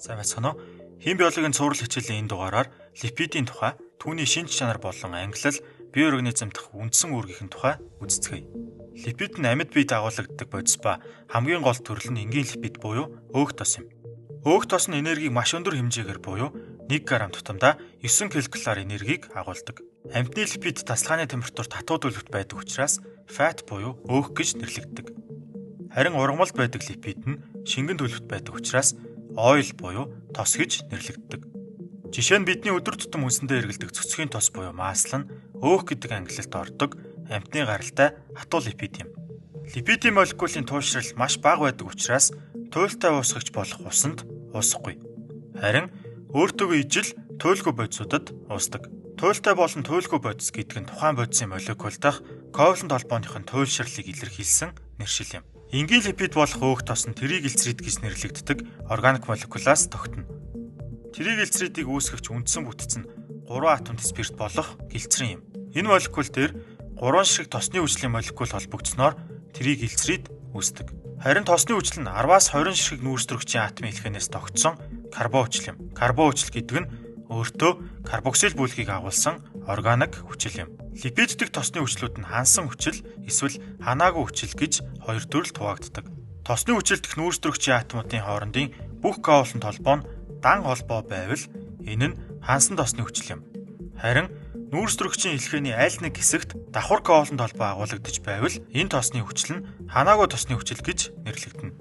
За байцгаана уу. Хим биологийн цуврал хичээлийн энэ дугаараар липидийн тухай, түүний шинж чанар болон ангилал, бие организм дахь үндсэн үүргийн тухай үздэцгээе. Липид нь амьд биед агуулгадаг бодис ба хамгийн гол төрөл нь энгийн липид буюу өөх тос юм. Өөх тос нь энергийг маш өндөр хэмжээгээр буюу 1 г тутамдаа 9 ккал энергийг агуулдаг. Амьтны липид тасалгааны температур татуу төлөвт байдаг учраас фат буюу өөх гэж нэрлэгддэг. Харин ургамал байдаг липид нь шингэн төлөвт байдаг учраас ойл буюу тос гэж нэрлэгддэг. Жишээ нь бидний өдөр тутам хүнсэндээ эргэлдэг цөцгийн тос буюу маслал нь өөх гэдэг ангилалд ордог амьтны гаралтай хатуу липид юм. Липидийн молекулын туйлшрал маш бага байдаг учраас туйлтай уусгагч болох усанд уусахгүй. Харин өөртөөгөө ижил туйлгүй бодисуудад уусдаг. Туйлтай болон туйлгүй бодис гэдэг нь тухайн бодисын молекул дахь коvalent холбооныхын туйлшралыг илэрхийлсэн нэршил юм. Энгийн липид болох өөх тос нь тригглицерид гэж нэрлэгддэг органик молекулаас тогтно. Тригглицеридийг үүсгэгч үндсэн бүтэц нь 3 атомт спирт болох гэлцрин юм. Энэ молекул дээр 3 шиг тосны хүчлийн молекул холбогдсноор тригглицерид үүсдэг. Харин тосны хүчил нь 10-аас 20 ширхэг нүүрсдрөгчийн атомын хэлхэнээс тогтсон карбон хүчил юм. Карбон хүчил гэдэг нь өөртөө карбоксил бүлгийг агуулсан органик хүчил юм. Липиддэг тосны хүчлүүд нь хансан хүчил эсвэл ханаагүй хүчил гэж хоёр төрөлд хуваагддаг. Тосны хүчилдэх нүүрсдрөгчийн атомуудын хоорондын бүх коvalent холбоо нь дан холбоо байвал энэ нь хансан тосны хүчил юм. Харин нүүрсдрөгчийн хэлхээний аль нэг хэсэгт давхар коvalent холбоо агуулгадж байвал энэ тосны хүчил нь ханаагүй тосны хүчил гэж нэрлэгдэнэ.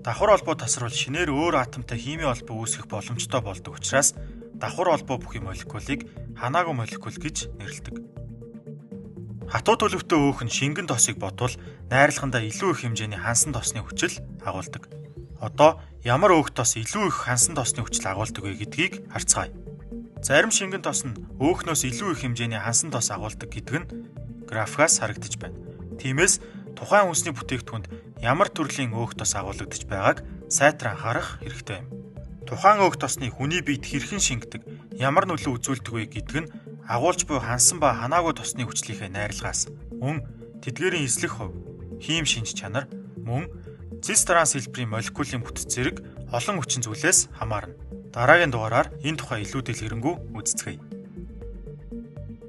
Давхар холбоо тасарвал шинээр өөр атомтой химийн холбоо үүсгэх боломжтой болдог учраас давхар холбоо бүхий молекулыг ханаагүй молекул гэж нэрлэдэг. Хатуу төлөвтэй өөх нь шингэн тосыг бодвол найрлагандаа илүү их хэмжээний хансан тосны хүчил агуулдаг. Одоо ямар өөх тос илүү их хансан тосны хүчил агуулдаг вэ гэдгийг харцгаая. Зарим шингэн тос нь өөхнөөс илүү их хэмжээний хансан тос агуулдаг гэдэг нь графикаас харагдаж байна. Тиймээс тухайн үндэсний бүтээгдэхүүнд ямар төрлийн өөх тос агуулгадж байгааг сайтар анхаарах хэрэгтэй юм. Тухайн өөх тосны хүний биед хэрхэн шингэдэг, ямар нөлөө үзүүлдэг вэ гэдэг нь агуулж буй хансан ба ханаагүй тосны хүчлийнхээ найрлагаас мөн тэдгээрийн эслэх хувь, хийм шинж чанар, мөн цис транс хэлбэрийн молекулын бүтэц зэрэг олон хүчин зүйлээс хамаарна. Дараагийн дугаараар энэ тухай илүү дэлгэрэнгүй үздэцгээе.